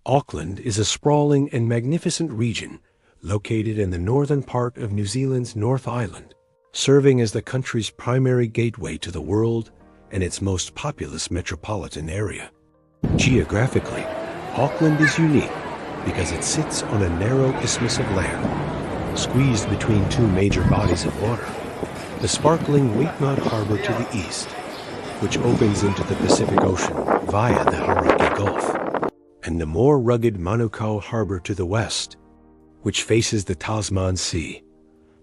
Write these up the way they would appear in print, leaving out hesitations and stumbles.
Auckland is a sprawling and magnificent region located in the northern part of New Zealand's North Island, serving as the country's primary gateway to the world and its most populous metropolitan area. Geographically, Auckland is unique because it sits on a narrow isthmus of land, squeezed between two major bodies of water: the sparkling Wynyard Harbour to the east, which opens into the Pacific Ocean via the Hauraki Gulf, and the more rugged Manukau Harbour to the west, which faces the Tasman Sea.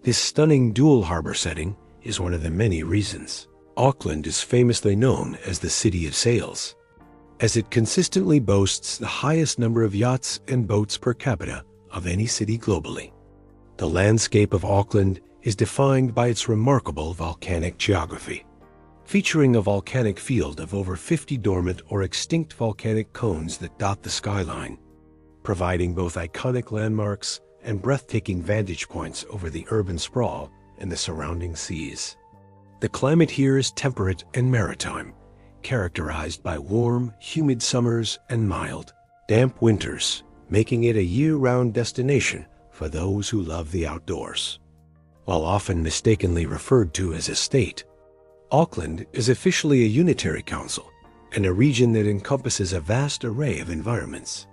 This stunning dual harbour setting is one of the many reasons Auckland is famously known as the City of Sails, as it consistently boasts the highest number of yachts and boats per capita of any city globally. The landscape of Auckland is defined by its remarkable volcanic geography, featuring a volcanic field of over 50 dormant or extinct volcanic cones that dot the skyline, providing both iconic landmarks and breathtaking vantage points over the urban sprawl and the surrounding seas. The climate here is temperate and maritime, characterized by warm, humid summers and mild, damp winters, making it a year-round destination for those who love the outdoors. While often mistakenly referred to as a state, Auckland is officially a unitary council and a region that encompasses a vast array of environments.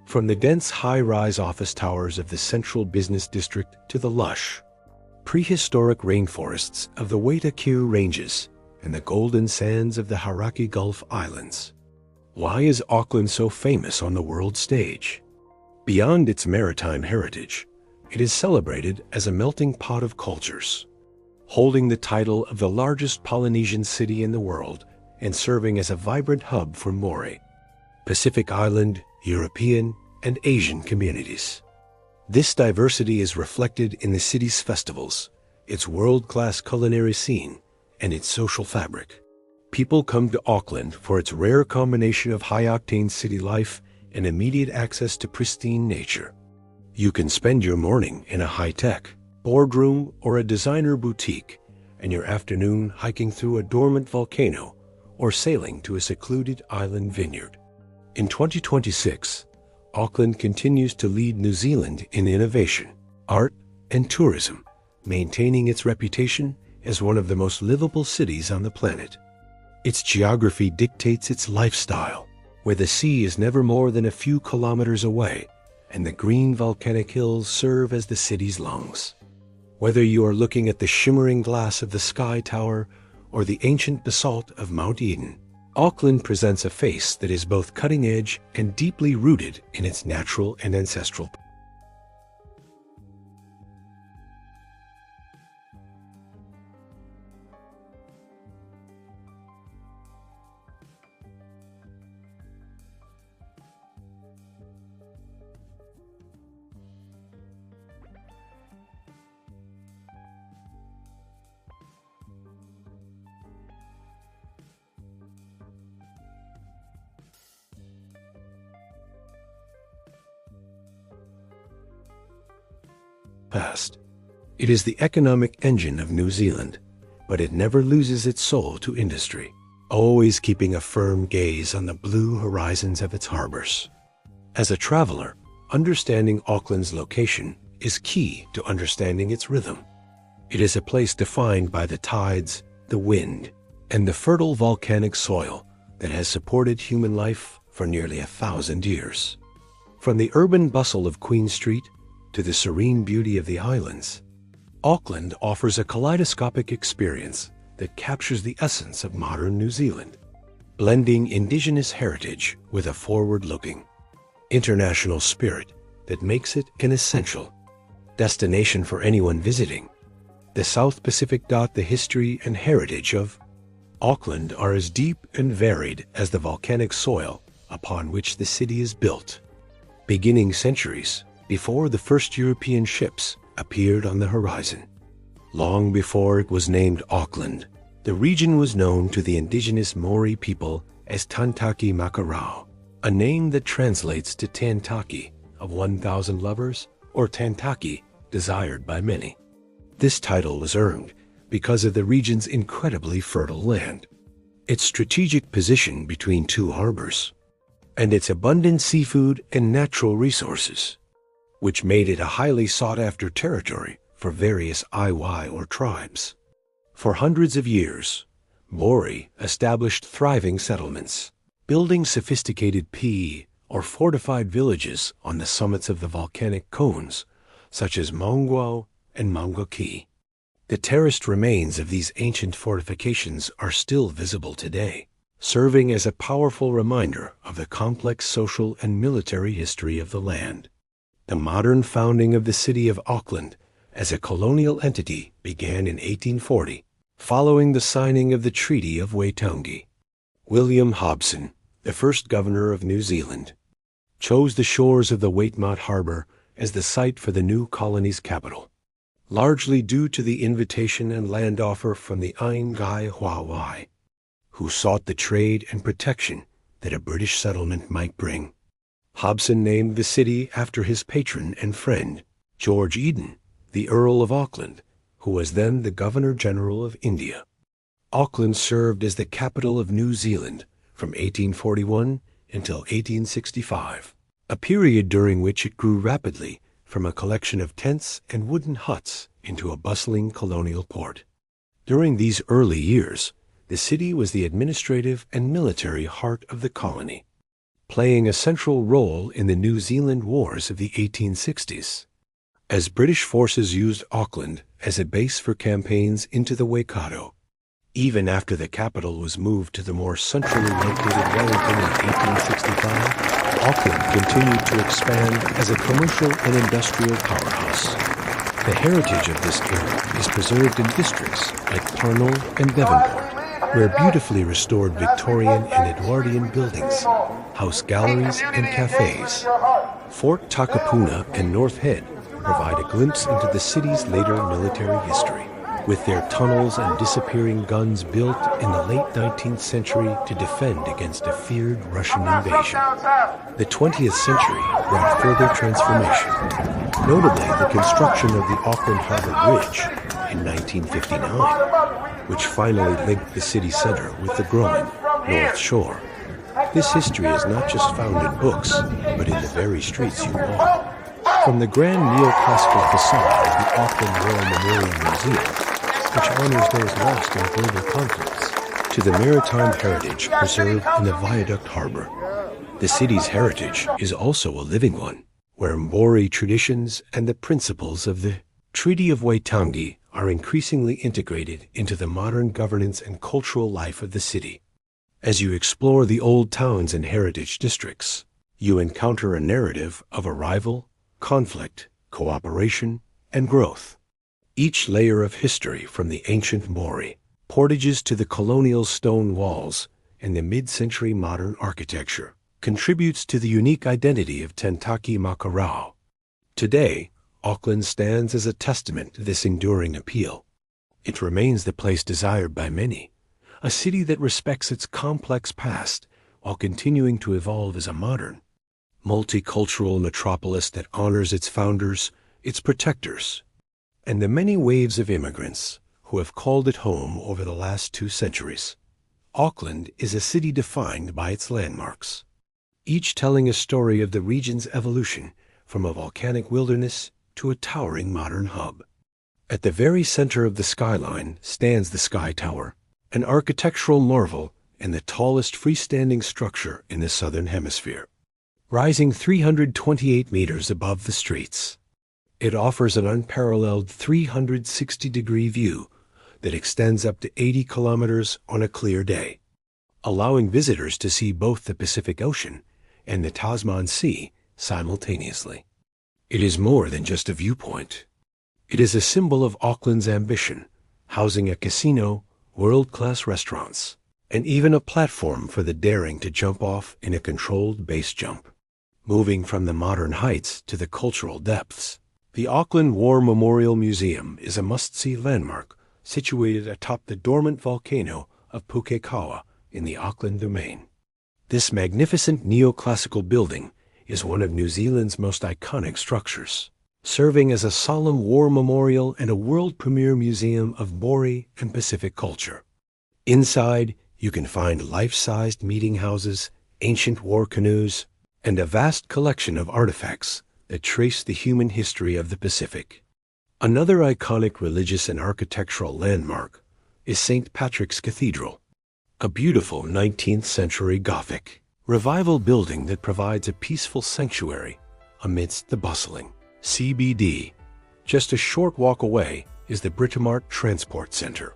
From the dense high-rise office towers of the central business district to the lush, prehistoric rainforests of the Waitakere Ranges and the golden sands of the Hauraki Gulf Islands. Why is Auckland so famous on the world stage? Beyond its maritime heritage, it is celebrated as a melting pot of cultures, holding the title of the largest Polynesian city in the world and serving as a vibrant hub for Maori, Pacific Island, European, and Asian communities. This diversity is reflected in the city's festivals, its world-class culinary scene, and its social fabric. People come to Auckland for its rare combination of high-octane city life and immediate access to pristine nature. You can spend your morning in a high-tech boardroom or a designer boutique, and your afternoon hiking through a dormant volcano or sailing to a secluded island vineyard. In 2026, Auckland continues to lead New Zealand in innovation, art, and tourism, maintaining its reputation as one of the most livable cities on the planet. Its geography dictates its lifestyle, where the sea is never more than a few kilometers away, and the green volcanic hills serve as the city's lungs. Whether you are looking at the shimmering glass of the Sky Tower or the ancient basalt of Mount Eden, Auckland presents a face that is both cutting-edge and deeply rooted in its natural and ancestral. Past. It is the economic engine of New Zealand, but it never loses its soul to industry, always keeping a firm gaze on the blue horizons of its harbors. As a traveler, understanding Auckland's location is key to understanding its rhythm. It is a place defined by the tides, the wind, and the fertile volcanic soil that has supported human life for nearly 1,000 years. From the urban bustle of Queen Street to the serene beauty of the islands, Auckland offers a kaleidoscopic experience that captures the essence of modern New Zealand, blending indigenous heritage with a forward-looking, international spirit that makes it an essential destination for anyone visiting. The South Pacific. The history and heritage of Auckland are as deep and varied as the volcanic soil upon which the city is built. Beginning centuries before the first European ships appeared on the horizon. Long before it was named Auckland, the region was known to the indigenous Maori people as Tāmaki Makaurau, a name that translates to Tantaki, of 1,000 lovers, or Tantaki, desired by many. This title was earned because of the region's incredibly fertile land, its strategic position between two harbors, and its abundant seafood and natural resources, which made it a highly sought-after territory for various iwi or tribes. For hundreds of years, Maori established thriving settlements, building sophisticated or fortified villages on the summits of the volcanic cones, such as Maungau and Maungaki. The terraced remains of these ancient fortifications are still visible today, serving as a powerful reminder of the complex social and military history of the land. The modern founding of the city of Auckland as a colonial entity began in 1840, following the signing of the Treaty of Waitangi. William Hobson, the first governor of New Zealand, chose the shores of the Viaduct Harbour as the site for the new colony's capital, largely due to the invitation and land offer from the Aingai Hawaii, who sought the trade and protection that a British settlement might bring. Hobson named the city after his patron and friend, George Eden, the Earl of Auckland, who was then the Governor-General of India. Auckland served as the capital of New Zealand from 1841 until 1865, a period during which it grew rapidly from a collection of tents and wooden huts into a bustling colonial port. During these early years, the city was the administrative and military heart of the colony, playing a central role in the New Zealand Wars of the 1860s. As British forces used Auckland as a base for campaigns into the Waikato, even after the capital was moved to the more centrally located Wellington in 1865, Auckland continued to expand as a commercial and industrial powerhouse. The heritage of this era is preserved in districts like Parnell and Devonport, where beautifully restored Victorian and Edwardian buildings house galleries and cafes. Fort Takapuna and North Head provide a glimpse into the city's later military history, with their tunnels and disappearing guns built in the late 19th century to defend against a feared Russian invasion. The 20th century brought further transformation, notably the construction of the Auckland Harbour Bridge in 1959, which finally linked the city center with the growing North Shore. This history is not just found in books, but in the very streets you walk. From the grand neoclassical facade of the Auckland War Memorial Museum, which honors those lost in global conflicts, to the maritime heritage preserved in the Viaduct Harbour. The city's heritage is also a living one, where Maori traditions and the principles of the Treaty of Waitangi are increasingly integrated into the modern governance and cultural life of the city. As you explore the old towns and heritage districts, you encounter a narrative of arrival, conflict, cooperation, and growth. Each layer of history, from the ancient Maori portages to the colonial stone walls and the mid-century modern architecture, contributes to the unique identity of Tāmaki Makaurau. Today, Auckland stands as a testament to this enduring appeal. It remains the place desired by many, a city that respects its complex past while continuing to evolve as a modern, multicultural metropolis that honors its founders, its protectors, and the many waves of immigrants who have called it home over the last 2 centuries. Auckland is a city defined by its landmarks, each telling a story of the region's evolution from a volcanic wilderness to a towering modern hub. At the very center of the skyline stands the Sky Tower, an architectural marvel and the tallest freestanding structure in the southern hemisphere. Rising 328 meters above the streets, it offers an unparalleled 360-degree view that extends up to 80 kilometers on a clear day, allowing visitors to see both the Pacific Ocean and the Tasman Sea simultaneously. It is more than just a viewpoint. It is a symbol of Auckland's ambition, housing a casino, world-class restaurants, and even a platform for the daring to jump off in a controlled base jump. Moving from the modern heights to the cultural depths, the Auckland War Memorial Museum is a must-see landmark situated atop the dormant volcano of Pukekawa in the Auckland Domain. This magnificent neoclassical building is one of New Zealand's most iconic structures, serving as a solemn war memorial and a world-premiere museum of Maori and Pacific culture. Inside, you can find life-sized meeting houses, ancient war canoes, and a vast collection of artifacts that trace the human history of the Pacific. Another iconic religious and architectural landmark is St. Patrick's Cathedral, a beautiful 19th century Gothic revival building that provides a peaceful sanctuary amidst the bustling CBD. Just a short walk away is the Britomart Transport Center,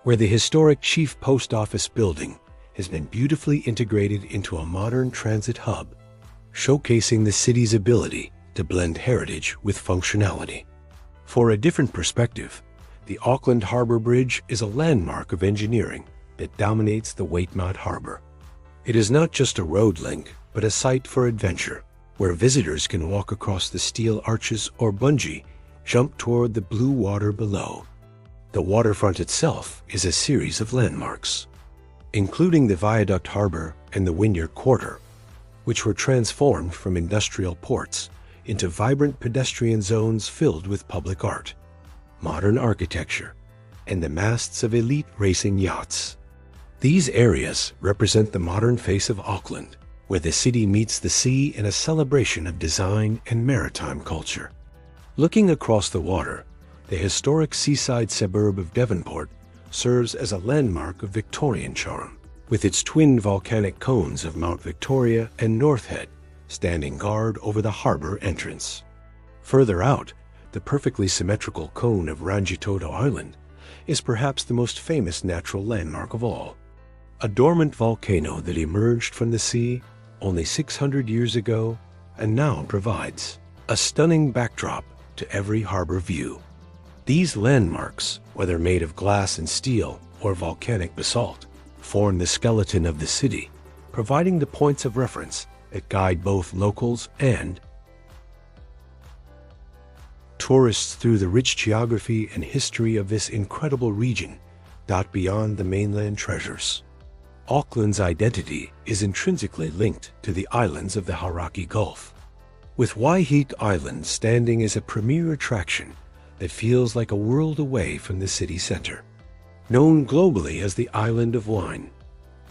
where the historic Chief Post Office building has been beautifully integrated into a modern transit hub, showcasing the city's ability to blend heritage with functionality. For a different perspective, the Auckland Harbour Bridge is a landmark of engineering that dominates the Wynyard Harbour. It is not just a road link, but a site for adventure, where visitors can walk across the steel arches or bungee jump toward the blue water below. The waterfront itself is a series of landmarks, including the Viaduct Harbour and the Wynyard Quarter, which were transformed from industrial ports into vibrant pedestrian zones filled with public art, modern architecture, and the masts of elite racing yachts. These areas represent the modern face of Auckland, where the city meets the sea in a celebration of design and maritime culture. Looking across the water, the historic seaside suburb of Devonport serves as a landmark of Victorian charm, with its twin volcanic cones of Mount Victoria and North Head standing guard over the harbor entrance. Further out, the perfectly symmetrical cone of Rangitoto Island is perhaps the most famous natural landmark of all. A dormant volcano that emerged from the sea only 600 years ago and now provides a stunning backdrop to every harbor view. These landmarks, whether made of glass and steel or volcanic basalt, form the skeleton of the city, providing the points of reference that guide both locals and tourists through the rich geography and history of this incredible region. Beyond the mainland treasures, Auckland's identity is intrinsically linked to the islands of the Hauraki Gulf, with Waiheke Island standing as a premier attraction that feels like a world away from the city center. Known globally as the Island of Wine,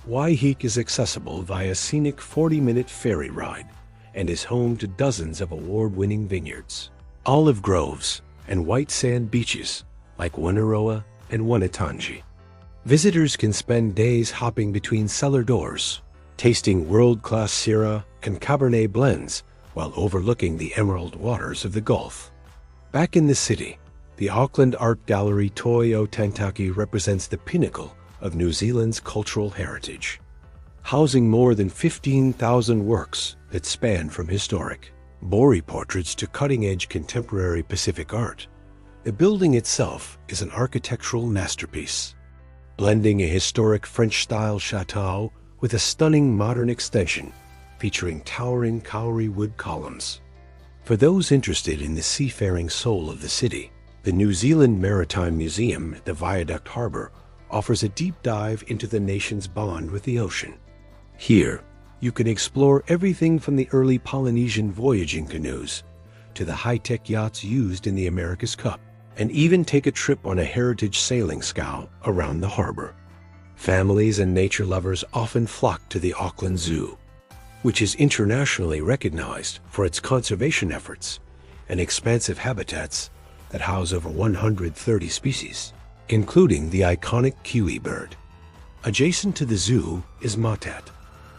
Waiheke is accessible via scenic 40-minute ferry ride and is home to dozens of award-winning vineyards, olive groves, and white sand beaches like Wanaroa and Wanatangi. Visitors can spend days hopping between cellar doors, tasting world-class Syrah and Cabernet blends while overlooking the emerald waters of the Gulf. Back in the city, the Auckland Art Gallery Toi o Tantaki represents the pinnacle of New Zealand's cultural heritage, housing more than 15,000 works that span from historic Bori portraits to cutting-edge contemporary Pacific art. The building itself is an architectural masterpiece, blending a historic French-style chateau with a stunning modern extension featuring towering kauri wood columns. For those interested in the seafaring soul of the city, the New Zealand Maritime Museum at the Viaduct Harbour offers a deep dive into the nation's bond with the ocean. Here, you can explore everything from the early Polynesian voyaging canoes to the high-tech yachts used in the America's Cup, and even take a trip on a heritage sailing scow around the harbor. Families and nature lovers often flock to the Auckland Zoo, which is internationally recognized for its conservation efforts and expansive habitats that house over 130 species, including the iconic kiwi bird. Adjacent to the zoo is Matat,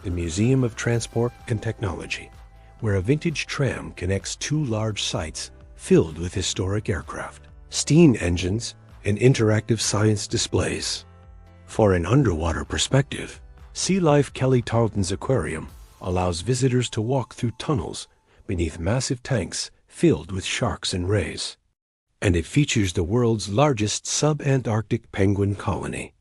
the Museum of Transport and Technology, where a vintage tram connects two large sites filled with historic aircraft, steam engines, and interactive science displays. For an underwater perspective, Sea Life Kelly Tarleton's aquarium allows visitors to walk through tunnels beneath massive tanks filled with sharks and rays. And it features the world's largest sub-Antarctic penguin colony.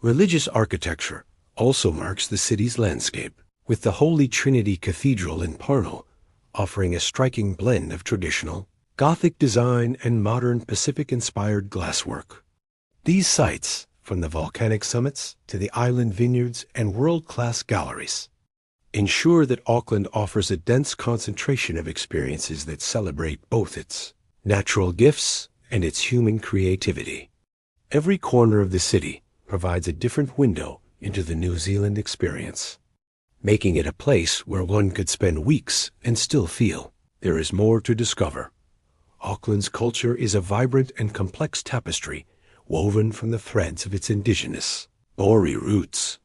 Religious architecture also marks the city's landscape, with the Holy Trinity Cathedral in Parnell offering a striking blend of traditional Gothic design and modern Pacific-inspired glasswork. These sites, from the volcanic summits to the island vineyards and world-class galleries, ensure that Auckland offers a dense concentration of experiences that celebrate both its natural gifts and its human creativity. Every corner of the city provides a different window into the New Zealand experience. making it a place where one could spend weeks and still feel there is more to discover. Auckland's culture is a vibrant and complex tapestry woven from the threads of its indigenous Maori roots,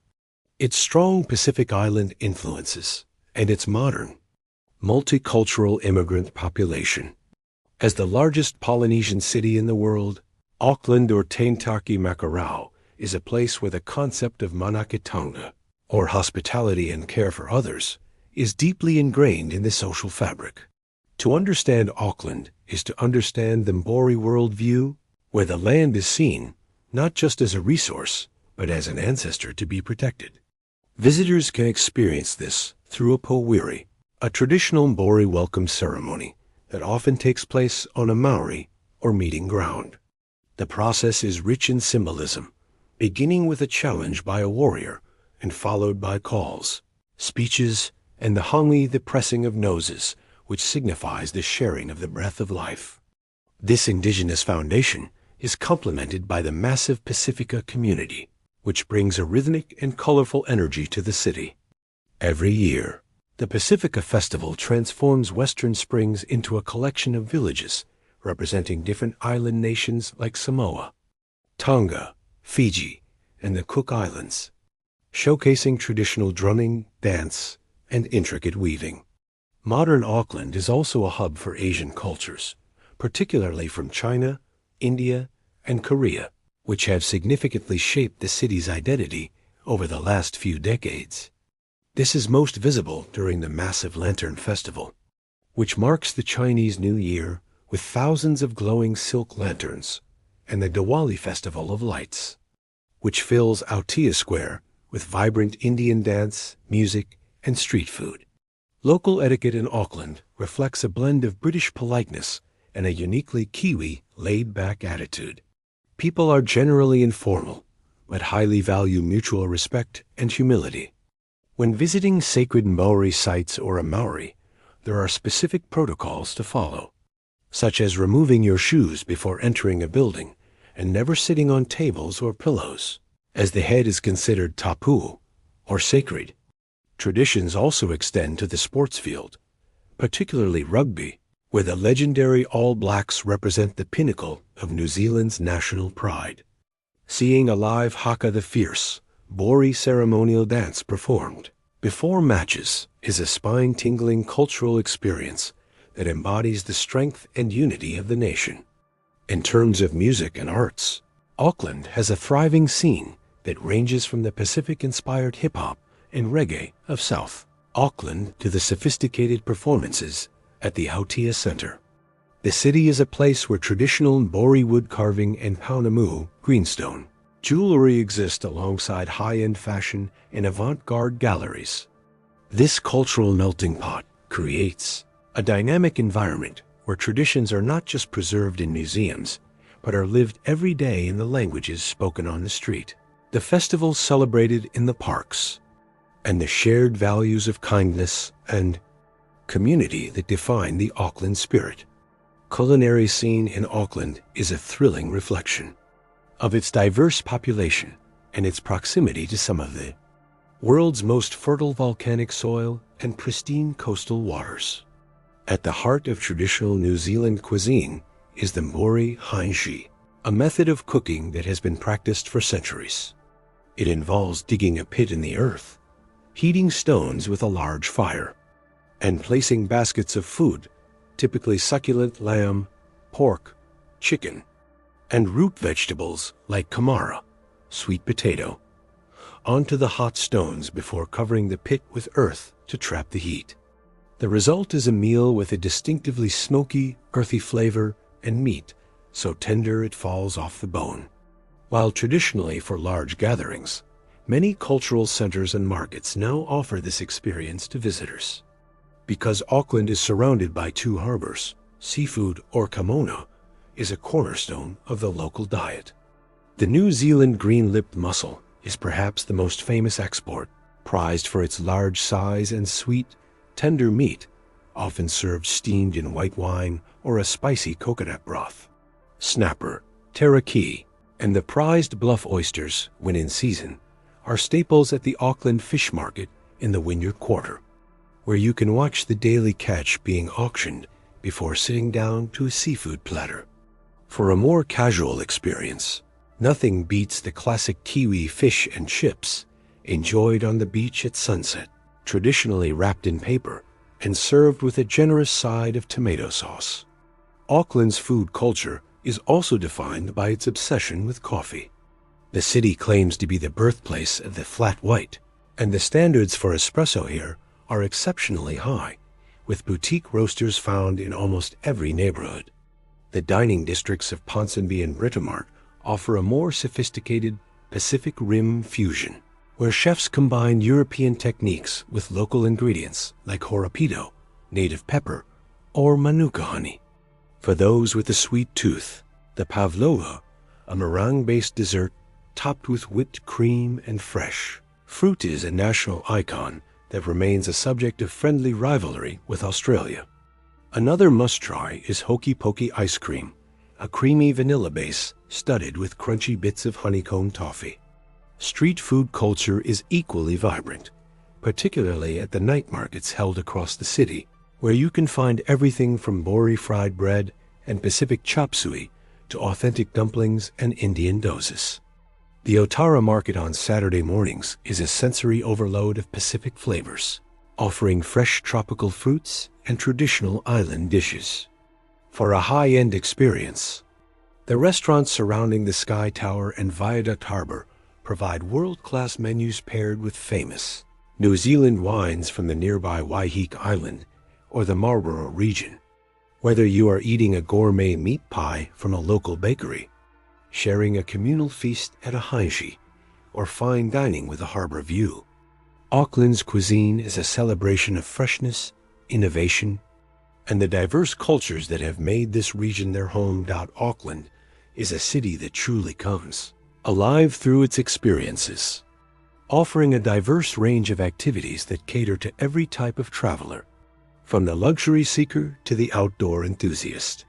its strong Pacific Island influences, and its modern, multicultural immigrant population. As the largest Polynesian city in the world, Auckland, or Tāmaki Makaurau, is a place where the concept of manakitanga, or hospitality and care for others, is deeply ingrained in the social fabric. To understand Auckland is to understand the Maori worldview, where the land is seen not just as a resource, but as an ancestor to be protected. Visitors can experience this through a powiri, a traditional Maori welcome ceremony that often takes place on a Maori or meeting ground. The process is rich in symbolism, beginning with a challenge by a warrior and followed by calls, speeches, and the hangi, the pressing of noses, which signifies the sharing of the breath of life. This indigenous foundation is complemented by the massive Pacifica community, which brings a rhythmic and colorful energy to the city. Every year, the Pacifica Festival transforms Western Springs into a collection of villages representing different island nations like Samoa, Tonga, Fiji, and the Cook Islands, showcasing traditional drumming, dance, and intricate weaving. Modern Auckland is also a hub for Asian cultures, particularly from China, India, and Korea, which have significantly shaped the city's identity over the last few decades. This is most visible during the massive Lantern Festival, which marks the Chinese New Year with thousands of glowing silk lanterns, and the Diwali Festival of Lights, which fills Aotea Square with vibrant Indian dance, music, and street food. Local etiquette in Auckland reflects a blend of British politeness and a uniquely Kiwi, laid-back attitude. People are generally informal, but highly value mutual respect and humility. When visiting sacred Maori sites or a Maori, there are specific protocols to follow, such as removing your shoes before entering a building and never sitting on tables or pillows, as the head is considered tapu, or sacred. Traditions also extend to the sports field, particularly rugby, where the legendary All Blacks represent the pinnacle of New Zealand's national pride. Seeing a live haka the fierce, Maori ceremonial dance performed before matches is a spine-tingling cultural experience that embodies the strength and unity of the nation. In terms of music and arts, Auckland has a thriving scene that ranges from the Pacific-inspired hip-hop and reggae of South Auckland to the sophisticated performances at the Aotea Centre. The city is a place where traditional Maori wood carving and paunamu greenstone jewelry exist alongside high-end fashion and avant-garde galleries. This cultural melting pot creates a dynamic environment where traditions are not just preserved in museums, but are lived every day in the languages spoken on the street, the festivals celebrated in the parks, and the shared values of kindness and community that define the Auckland spirit. Culinary scene in Auckland is a thrilling reflection of its diverse population and its proximity to some of the world's most fertile volcanic soil and pristine coastal waters. At the heart of traditional New Zealand cuisine is the Maori hainshi, a method of cooking that has been practiced for centuries. It involves digging a pit in the earth, heating stones with a large fire, and placing baskets of food, typically succulent lamb, pork, chicken, and root vegetables like kamara, sweet potato, onto the hot stones before covering the pit with earth to trap the heat. The result is a meal with a distinctively smoky, earthy flavor and meat so tender it falls off the bone. While traditionally for large gatherings, many cultural centers and markets now offer this experience to visitors. Because Auckland is surrounded by two harbors, seafood or kamona is a cornerstone of the local diet. The New Zealand green-lipped mussel is perhaps the most famous export, prized for its large size and sweet, tender meat, often served steamed in white wine or a spicy coconut broth. Snapper, teraki, and the prized bluff oysters, when in season, are staples at the Auckland Fish Market in the Wynyard Quarter, where you can watch the daily catch being auctioned before sitting down to a seafood platter. For a more casual experience, nothing beats the classic Kiwi fish and chips enjoyed on the beach at sunset, traditionally wrapped in paper and served with a generous side of tomato sauce. Auckland's food culture is also defined by its obsession with coffee. The city claims to be the birthplace of the flat white, and the standards for espresso here are exceptionally high, with boutique roasters found in almost every neighborhood. The dining districts of Ponsonby and Britomart offer a more sophisticated Pacific Rim fusion, where chefs combine European techniques with local ingredients like horapido, native pepper, or manuka honey. For those with a sweet tooth, the pavlova, a meringue-based dessert topped with whipped cream and fresh fruit, is a national icon that remains a subject of friendly rivalry with Australia. Another must-try is Hokey Pokey ice cream, a creamy vanilla base studded with crunchy bits of honeycomb toffee. Street food culture is equally vibrant, particularly at the night markets held across the city, where you can find everything from Bori fried bread and Pacific chop suey to authentic dumplings and Indian dozas. The Otara market on Saturday mornings is a sensory overload of Pacific flavors, offering fresh tropical fruits and traditional island dishes. For a high-end experience, the restaurants surrounding the Sky Tower and Viaduct Harbour provide world-class menus paired with famous New Zealand wines from the nearby Waiheke Island or the Marlborough region. Whether you are eating a gourmet meat pie from a local bakery, sharing a communal feast at a haishi, or fine dining with a harbour view, Auckland's cuisine is a celebration of freshness, innovation, and the diverse cultures that have made this region their home. Auckland is a city that truly comes alive through its experiences, offering a diverse range of activities that cater to every type of traveler, from the luxury seeker to the outdoor enthusiast.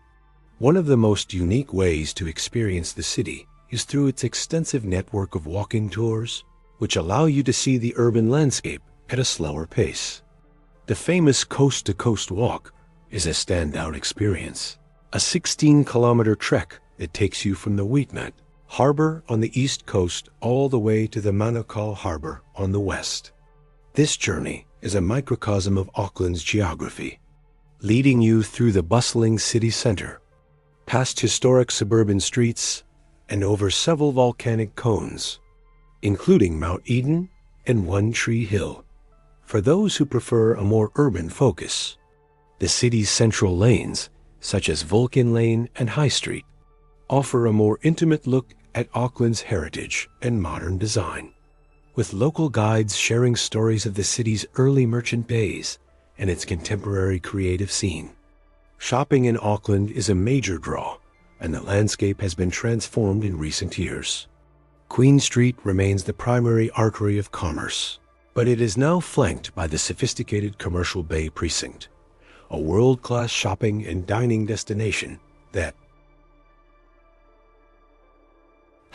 One of the most unique ways to experience the city is through its extensive network of walking tours, which allow you to see the urban landscape at a slower pace. The famous coast-to-coast walk is a standout experience, a 16-kilometer trek that takes you from the Wynyard Harbour on the east coast all the way to the Manukau Harbour on the west. This journey is a microcosm of Auckland's geography, leading you through the bustling city centre, past historic suburban streets, and over several volcanic cones, including Mount Eden and One Tree Hill. For those who prefer a more urban focus, the city's central lanes, such as Vulcan Lane and High Street, offer a more intimate look at Auckland's heritage and modern design, with local guides sharing stories of the city's early merchant days and its contemporary creative scene. Shopping in Auckland is a major draw, and the landscape has been transformed in recent years. Queen Street remains the primary artery of commerce, but it is now flanked by the sophisticated Commercial Bay Precinct, a world-class shopping and dining destination that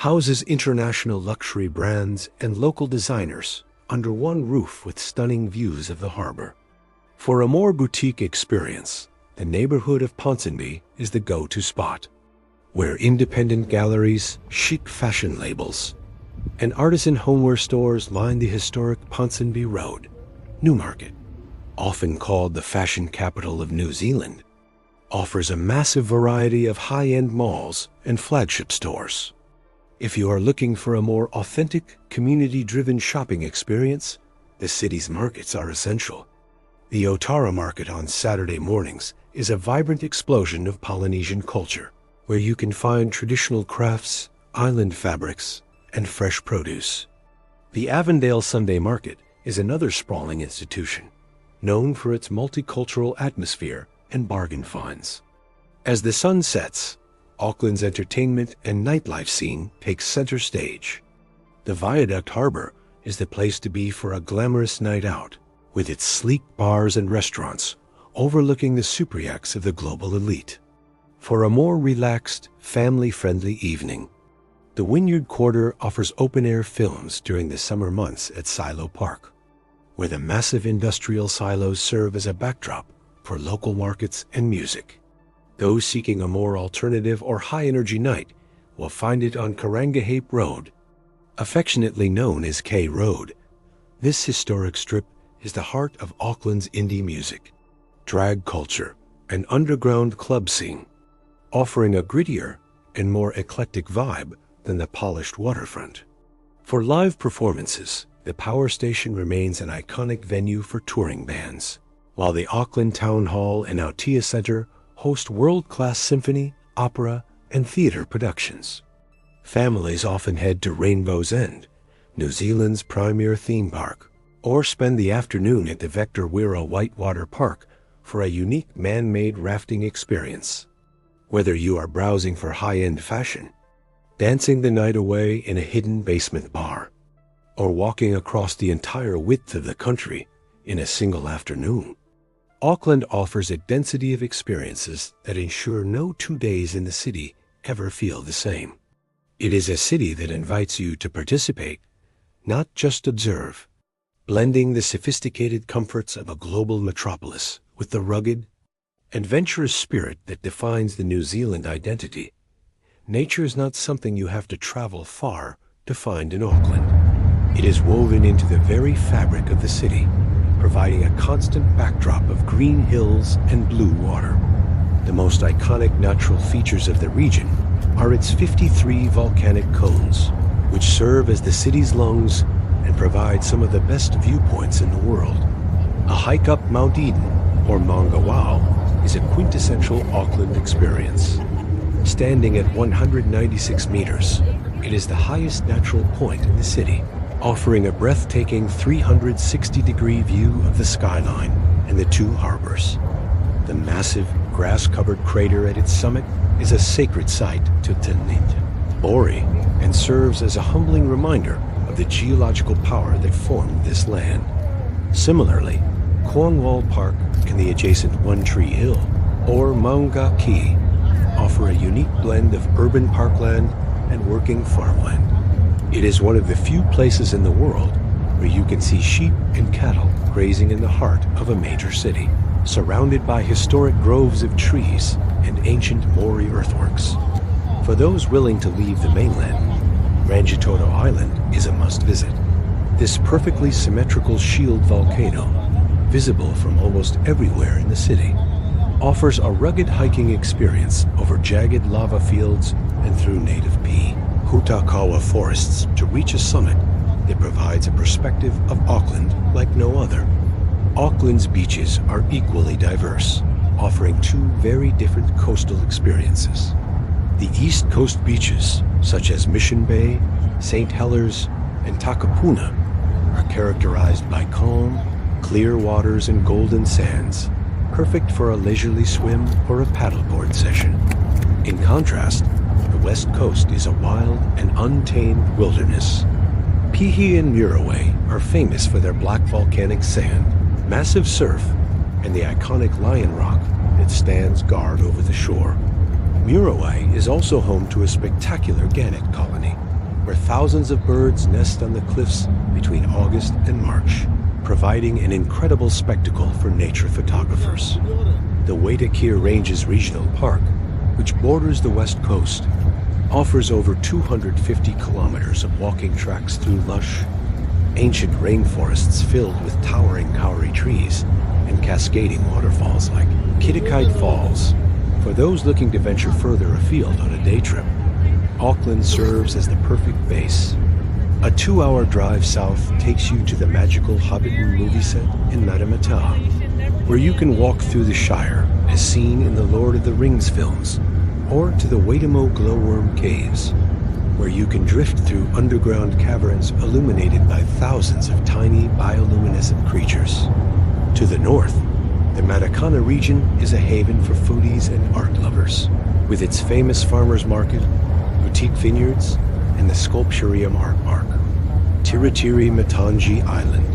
houses international luxury brands and local designers under one roof with stunning views of the harbour. For a more boutique experience, the neighbourhood of Ponsonby is the go-to spot, where independent galleries, chic fashion labels, and artisan homeware stores line the historic Ponsonby Road. Newmarket, often called the fashion capital of New Zealand, offers a massive variety of high-end malls and flagship stores. If you are looking for a more authentic, community-driven shopping experience, the city's markets are essential. The Otara market on Saturday mornings is a vibrant explosion of Polynesian culture, where you can find traditional crafts, island fabrics, and fresh produce. The Avondale Sunday Market is another sprawling institution, known for its multicultural atmosphere and bargain finds. As the sun sets, Auckland's entertainment and nightlife scene takes center stage. The Viaduct Harbour is the place to be for a glamorous night out, with its sleek bars and restaurants overlooking the super yachts of the global elite. For a more relaxed, family-friendly evening, the Wynyard Quarter offers open-air films during the summer months at Silo Park, where the massive industrial silos serve as a backdrop for local markets and music. Those seeking a more alternative or high-energy night will find it on Karangahape Road, affectionately known as K Road. This historic strip is the heart of Auckland's indie music, drag culture, and underground club scene, offering a grittier and more eclectic vibe than the polished waterfront. For live performances, the Power Station remains an iconic venue for touring bands, while the Auckland Town Hall and Aotea Centre host world-class symphony, opera, and theatre productions. Families often head to Rainbow's End, New Zealand's premier theme park, or spend the afternoon at the Vector Wirra Whitewater Park for a unique man-made rafting experience. Whether you are browsing for high-end fashion, dancing the night away in a hidden basement bar, or walking across the entire width of the country in a single afternoon, Auckland offers a density of experiences that ensure no 2 days in the city ever feel the same. It is a city that invites you to participate, not just observe, blending the sophisticated comforts of a global metropolis with the rugged, adventurous spirit that defines the New Zealand identity. Nature is not something you have to travel far to find in Auckland. It is woven into the very fabric of the city, providing a constant backdrop of green hills and blue water. The most iconic natural features of the region are its 53 volcanic cones, which serve as the city's lungs and provide some of the best viewpoints in the world. A hike up Mount Eden, or Mangawao, is a quintessential Auckland experience. Standing at 196 meters, it is the highest natural point in the city, offering a breathtaking 360-degree view of the skyline and the two harbors. The massive, grass-covered crater at its summit is a sacred site to Tanit, Ori, and serves as a humbling reminder of the geological power that formed this land. Similarly, Cornwall Park and the adjacent One Tree Hill, or Maunga Key, offer a unique blend of urban parkland and working farmland. It is one of the few places in the world where you can see sheep and cattle grazing in the heart of a major city, surrounded by historic groves of trees and ancient Maori earthworks. For those willing to leave the mainland, Rangitoto Island is a must-visit. This perfectly symmetrical shield volcano, visible from almost everywhere in the city, offers a rugged hiking experience over jagged lava fields and through native Hutakawa forests to reach a summit that provides a perspective of Auckland like no other. Auckland's beaches are equally diverse, offering two very different coastal experiences. The East Coast beaches, such as Mission Bay, St. Heliers, and Takapuna, are characterized by calm, clear waters and golden sands, perfect for a leisurely swim or a paddleboard session. In contrast, the West Coast is a wild and untamed wilderness. Pihi and Muriway are famous for their black volcanic sand, massive surf, and the iconic Lion Rock that stands guard over the shore. Muriway is also home to a spectacular gannet colony, where thousands of birds nest on the cliffs between August and March, providing an incredible spectacle for nature photographers. The Waitakere Ranges Regional Park, which borders the west coast, offers over 250 kilometers of walking tracks through lush, ancient rainforests filled with towering kauri trees and cascading waterfalls like Kitakite Falls. For those looking to venture further afield on a day trip, Auckland serves as the perfect base. A 2-hour drive south takes you to the magical Hobbiton movie set in Matamata, where you can walk through the Shire as seen in the Lord of the Rings films, or to the Waitamo Glowworm Caves, where you can drift through underground caverns illuminated by thousands of tiny bioluminescent creatures. To the north, the Matakana region is a haven for foodies and art lovers, with its famous farmers market, boutique vineyards, and the Sculpturium Art Park. Tiritiri Matangi Island,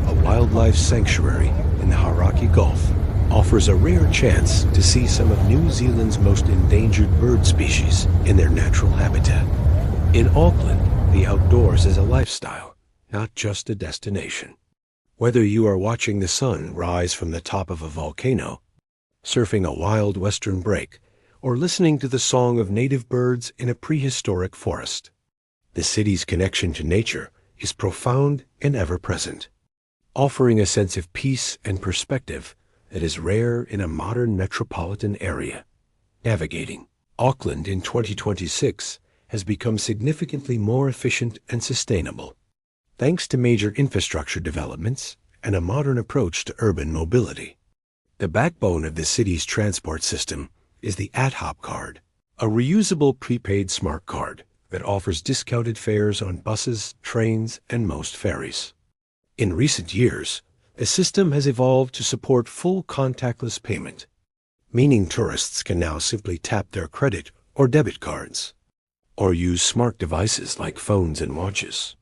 a wildlife sanctuary in the Hauraki Gulf, offers a rare chance to see some of New Zealand's most endangered bird species in their natural habitat. In Auckland, the outdoors is a lifestyle, not just a destination. Whether you are watching the sun rise from the top of a volcano, surfing a wild western break, or listening to the song of native birds in a prehistoric forest, the city's connection to nature is profound and ever-present, offering a sense of peace and perspective that is rare in a modern metropolitan area. Navigating Auckland in 2026 has become significantly more efficient and sustainable, thanks to major infrastructure developments and a modern approach to urban mobility. The backbone of the city's transport system is the AtHop card, a reusable prepaid smart card that offers discounted fares on buses, trains, and most ferries. In recent years, the system has evolved to support full contactless payment, meaning tourists can now simply tap their credit or debit cards, or use smart devices like phones and watches,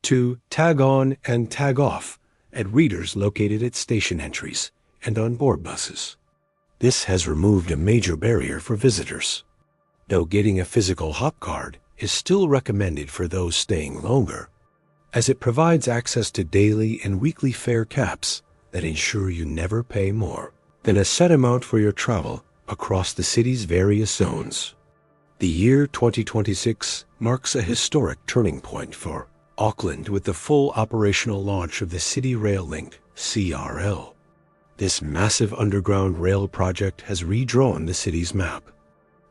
to tag on and tag off at readers located at station entries and on board buses. This has removed a major barrier for visitors, though getting a physical hop card is still recommended for those staying longer, as it provides access to daily and weekly fare caps that ensure you never pay more than a set amount for your travel across the city's various zones. The year 2026 marks a historic turning point for Auckland with the full operational launch of the City Rail Link, CRL. This massive underground rail project has redrawn the city's map,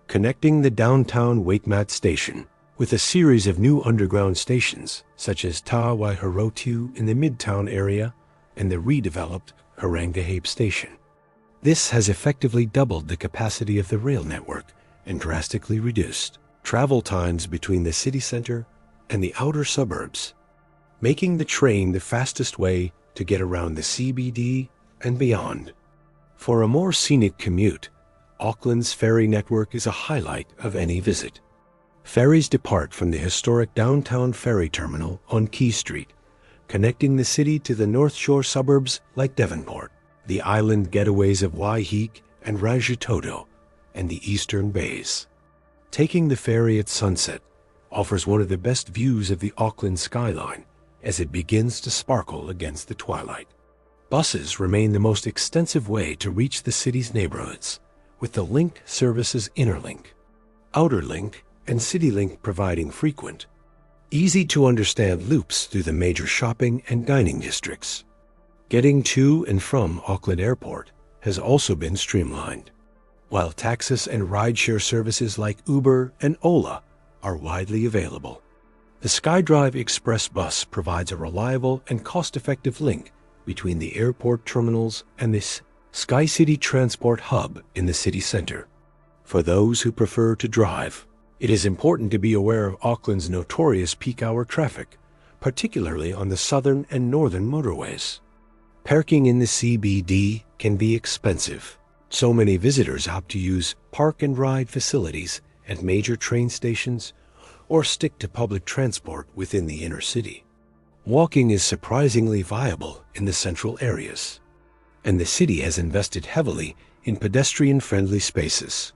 connecting the downtown Waitmat station with a series of new underground stations such as Tā Waiharotiu in the Midtown area and the redeveloped Harangahape station. This has effectively doubled the capacity of the rail network and drastically reduced travel times between the city center and the outer suburbs, making the train the fastest way to get around the CBD and beyond. For a more scenic commute, Auckland's ferry network is a highlight of any visit. Ferries depart from the historic downtown ferry terminal on Quay Street, connecting the city to the North Shore suburbs like Devonport, the island getaways of Waiheke and Rajatoto, and the eastern bays. Taking the ferry at sunset offers one of the best views of the Auckland skyline as it begins to sparkle against the twilight. Buses remain the most extensive way to reach the city's neighborhoods, with the Link services Innerlink, Outerlink, and CityLink providing frequent, easy-to-understand loops through the major shopping and dining districts. Getting to and from Auckland Airport has also been streamlined, while taxis and rideshare services like Uber and Ola are widely available. The SkyDrive Express bus provides a reliable and cost-effective link between the airport terminals and this Sky City transport hub in the city center. For those who prefer to drive, it is important to be aware of Auckland's notorious peak hour traffic, particularly on the southern and northern motorways. Parking in the CBD can be expensive. So many visitors opt to use park and ride facilities at major train stations or stick to public transport within the inner city. Walking is surprisingly viable in the central areas, and the city has invested heavily in pedestrian-friendly spaces,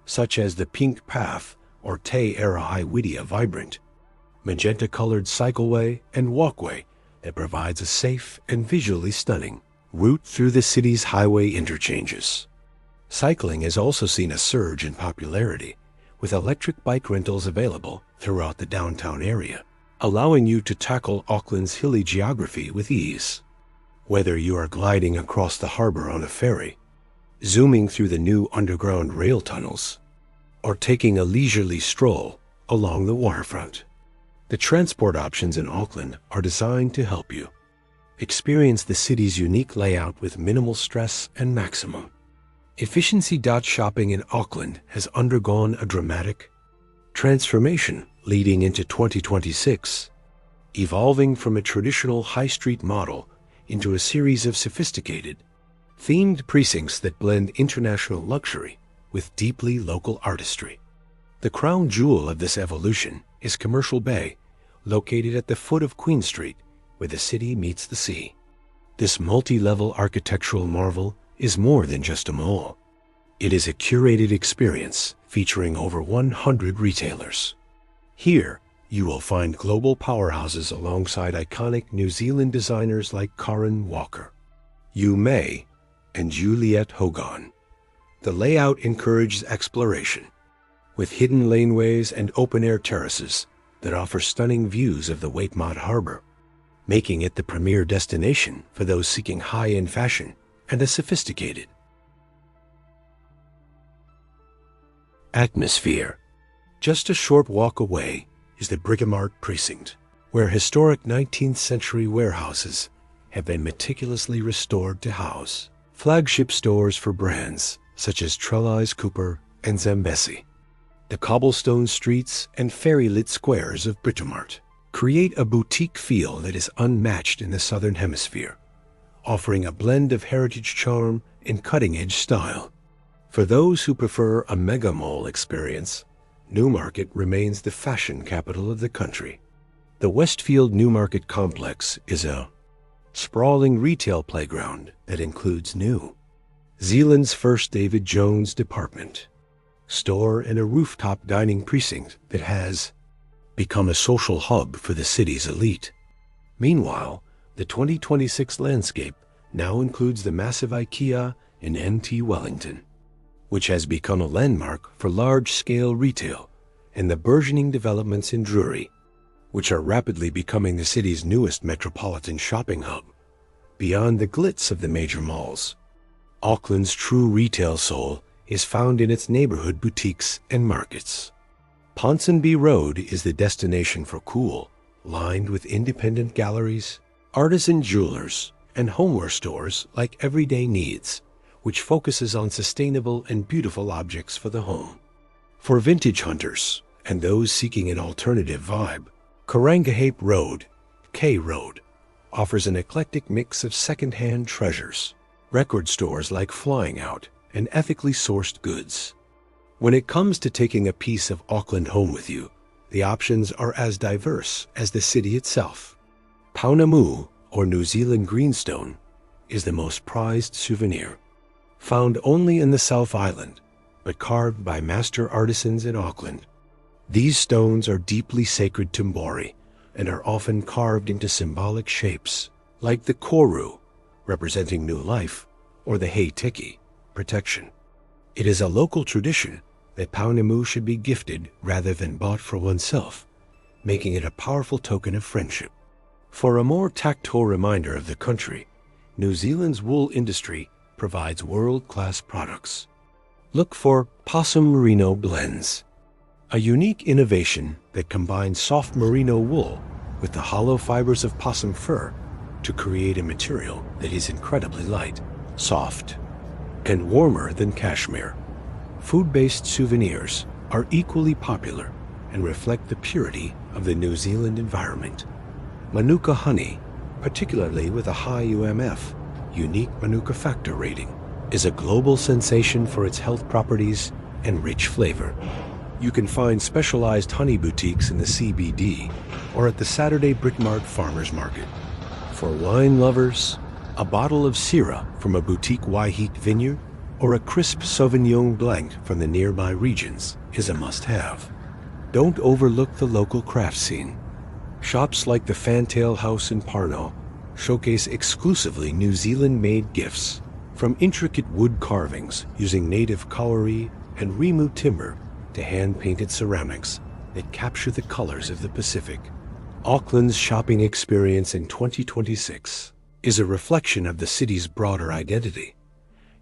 such as the Pink Path or Te Arahiwidia vibrant, magenta-colored cycleway and walkway that provides a safe and visually stunning route through the city's highway interchanges. Cycling has also seen a surge in popularity, with electric bike rentals available throughout the downtown area, allowing you to tackle Auckland's hilly geography with ease. Whether you are gliding across the harbor on a ferry, zooming through the new underground rail tunnels, or taking a leisurely stroll along the waterfront, the transport options in Auckland are designed to help you experience the city's unique layout with minimal stress and maximum efficiency. Shopping in Auckland has undergone a dramatic transformation leading into 2026, evolving from a traditional high street model into a series of sophisticated, themed precincts that blend international luxury with deeply local artistry. The crown jewel of this evolution is Commercial Bay, located at the foot of Queen Street, where the city meets the sea. This multi-level architectural marvel is more than just a mall. It is a curated experience featuring over 100 retailers. Here, You will find global powerhouses alongside iconic New Zealand designers like Karen Walker, Yu May, and Juliette Hogan. The layout encourages exploration, with hidden laneways and open-air terraces that offer stunning views of the Wynyard Harbour, making it the premier destination for those seeking high-end fashion and a sophisticated atmosphere. Just a short walk away is the Britomart precinct, where historic 19th century warehouses have been meticulously restored to house flagship stores for brands such as Trellis Cooper and Zambesi. The cobblestone streets and fairy-lit squares of Britomart create a boutique feel that is unmatched in the Southern Hemisphere, offering a blend of heritage charm and cutting-edge style. For those who prefer a mega mall experience, Newmarket remains the fashion capital of the country. The Westfield Newmarket complex is a sprawling retail playground that includes New Zealand's first David Jones department store and a rooftop dining precinct that has become a social hub for the city's elite. Meanwhile, the 2026 landscape now includes the massive IKEA in NT Wellington, which has become a landmark for large-scale retail, and the burgeoning developments in Drury, which are rapidly becoming the city's newest metropolitan shopping hub. Beyond the glitz of the major malls, Auckland's true retail soul is found in its neighborhood boutiques and markets. Ponsonby Road is the destination for cool, lined with independent galleries, artisan jewelers, and homeware stores like Everyday Needs, which focuses on sustainable and beautiful objects for the home. For vintage hunters and those seeking an alternative vibe, Karangahape Road, K Road, offers an eclectic mix of second-hand treasures, record stores like Flying Out, and ethically sourced goods. When it comes to taking a piece of Auckland home with you, the options are as diverse as the city itself. Paunamu, or New Zealand greenstone, is the most prized souvenir. Found only in the South Island, but carved by master artisans in Auckland. These stones are deeply sacred to Maori and are often carved into symbolic shapes, like the koru, representing new life, or the hei tiki, protection. It is a local tradition that Paunamu should be gifted rather than bought for oneself, making it a powerful token of friendship. For a more tactile reminder of the country, New Zealand's wool industry provides world-class products. Look for Possum Merino Blends, a unique innovation that combines soft merino wool with the hollow fibers of possum fur to create a material that is incredibly light, soft, and warmer than cashmere. Food-based souvenirs are equally popular and reflect the purity of the New Zealand environment. Manuka honey, particularly with a high UMF, unique Manuka factor rating, is a global sensation for its health properties and rich flavor. You can find specialized honey boutiques in the CBD or at the Saturday Britomart Farmers Market. For wine lovers, a bottle of Syrah from a boutique Waiheke vineyard or a crisp Sauvignon Blanc from the nearby regions is a must-have. Don't overlook the local craft scene. Shops like the Fantail House in Parno showcase exclusively New Zealand-made gifts, from intricate wood carvings using native kauri and rimu timber to hand-painted ceramics that capture the colors of the Pacific. Auckland's shopping experience in 2026 is a reflection of the city's broader identity.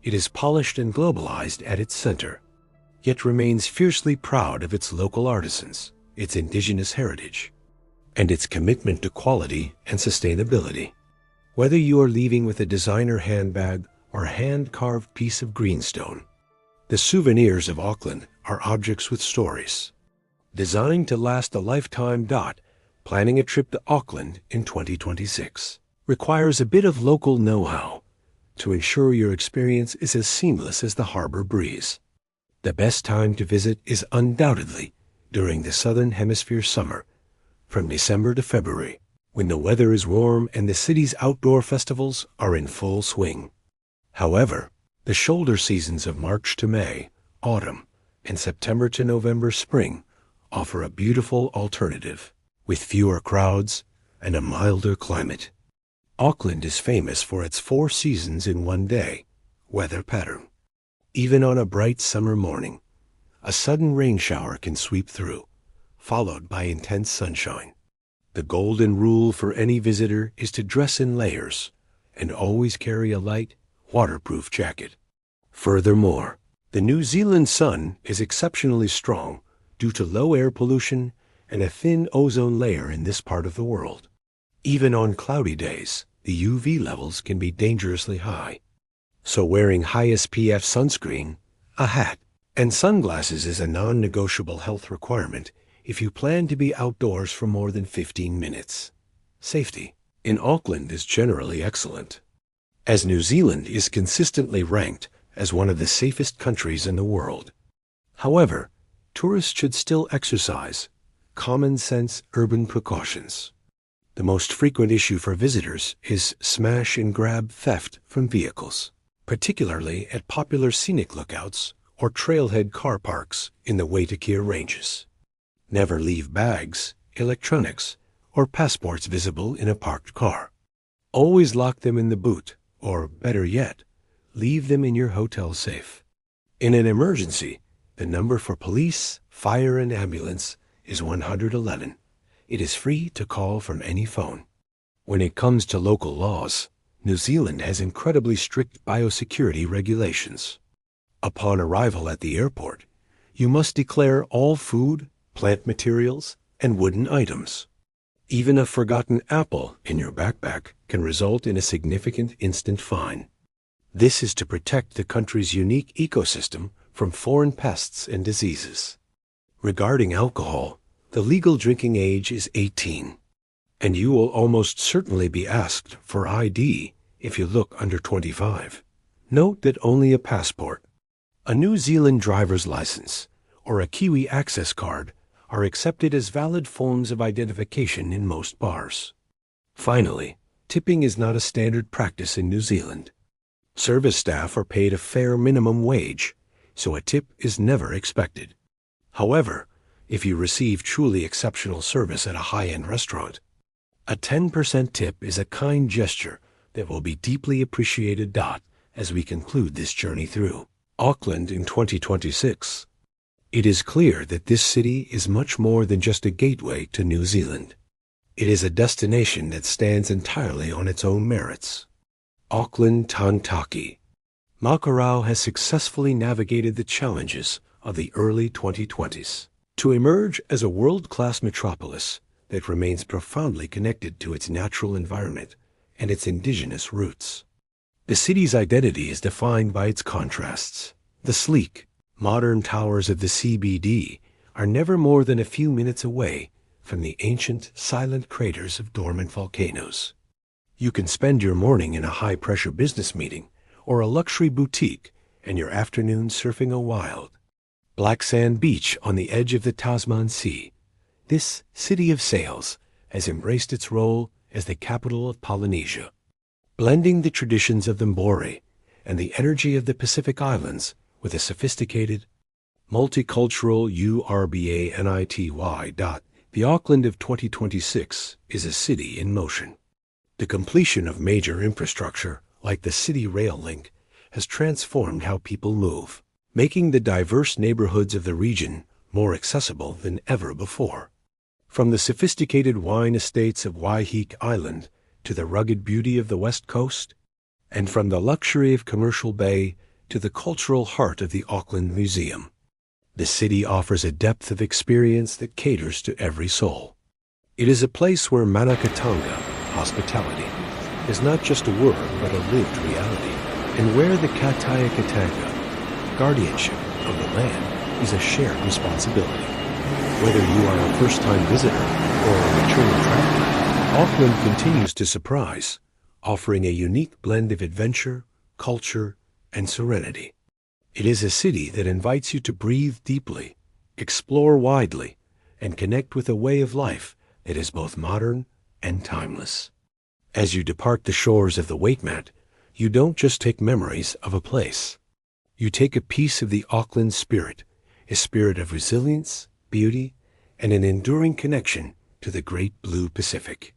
It is polished and globalized at its center, yet remains fiercely proud of its local artisans, its indigenous heritage, and its commitment to quality and sustainability. Whether you are leaving with a designer handbag or a hand-carved piece of greenstone, the souvenirs of Auckland are objects with stories. Designed to last a lifetime. Planning a trip to Auckland in 2026 requires a bit of local know-how to ensure your experience is as seamless as the harbor breeze. The best time to visit is undoubtedly during the Southern Hemisphere summer, from December to February, when the weather is warm and the city's outdoor festivals are in full swing. However, the shoulder seasons of March to May, autumn, and September to November, spring offer a beautiful alternative. with fewer crowds and a milder climate. Auckland is famous for its 4 seasons in one day weather pattern. Even on a bright summer morning, a sudden rain shower can sweep through, followed by intense sunshine. The golden rule for any visitor is to dress in layers and always carry a light, waterproof jacket. Furthermore, the New Zealand sun is exceptionally strong due to low air pollution and a thin ozone layer in this part of the world. Even on cloudy days, the UV levels can be dangerously high. So wearing high SPF sunscreen, a hat, and sunglasses is a non-negotiable health requirement if you plan to be outdoors for more than 15 minutes. Safety in Auckland is generally excellent, as New Zealand is consistently ranked as one of the safest countries in the world. However, tourists should still exercise common sense urban precautions. The most frequent issue for visitors is smash and grab theft from vehicles, particularly at popular scenic lookouts or trailhead car parks in the Waitakere Ranges. Never leave bags, electronics, or passports visible in a parked car. Always lock them in the boot, or better yet, leave them in your hotel safe. In an emergency, the number for police, fire, and ambulance is 111. It is free to call from any phone. When it comes to local laws, New Zealand has incredibly strict biosecurity regulations. Upon arrival at the airport, you must declare all food, plant materials, and wooden items. Even a forgotten apple in your backpack can result in a significant instant fine. This is to protect the country's unique ecosystem from foreign pests and diseases. Regarding alcohol, the legal drinking age is 18, and you will almost certainly be asked for ID if you look under 25. Note that only a passport, a New Zealand driver's license, or a Kiwi access card are accepted as valid forms of identification in most bars. Finally, tipping is not a standard practice in New Zealand. Service staff are paid a fair minimum wage, so a tip is never expected. However, if you receive truly exceptional service at a high-end restaurant, a 10% tip is a kind gesture that will be deeply appreciated. As we conclude this journey through Auckland in 2026, it is clear that this city is much more than just a gateway to New Zealand. It is a destination that stands entirely on its own merits. Auckland Tāmaki Makaurau has successfully navigated the challenges of the early 2020s to emerge as a world-class metropolis that remains profoundly connected to its natural environment and its indigenous roots. The city's identity is defined by its contrasts. The sleek, modern towers of the CBD are never more than a few minutes away from the ancient, silent craters of dormant volcanoes. You can spend your morning in a high-pressure business meeting or a luxury boutique and your afternoon surfing a wild, black sand beach on the edge of the Tasman Sea. This city of sails has embraced its role as the capital of Polynesia, blending the traditions of the Maori and the energy of the Pacific Islands with a sophisticated, multicultural URBANITY. The Auckland of 2026 is a city in motion. The completion of major infrastructure, like the City Rail Link, has transformed how people move, making the diverse neighborhoods of the region more accessible than ever before. From the sophisticated wine estates of Waiheke Island to the rugged beauty of the West Coast, and from the luxury of Commercial Bay to the cultural heart of the Auckland Museum, the city offers a depth of experience that caters to every soul. It is a place where manakatanga, hospitality, is not just a word but a lived reality, and where the katayakatanga, guardianship of the land, is a shared responsibility. Whether you are a first-time visitor or a returning traveler, Auckland continues to surprise, offering a unique blend of adventure, culture, and serenity. It is a city that invites you to breathe deeply, explore widely, and connect with a way of life that is both modern and timeless. As you depart the shores of the Waitmat, you don't just take memories of a place. You take a piece of the Auckland spirit, a spirit of resilience, beauty, and an enduring connection to the great blue Pacific.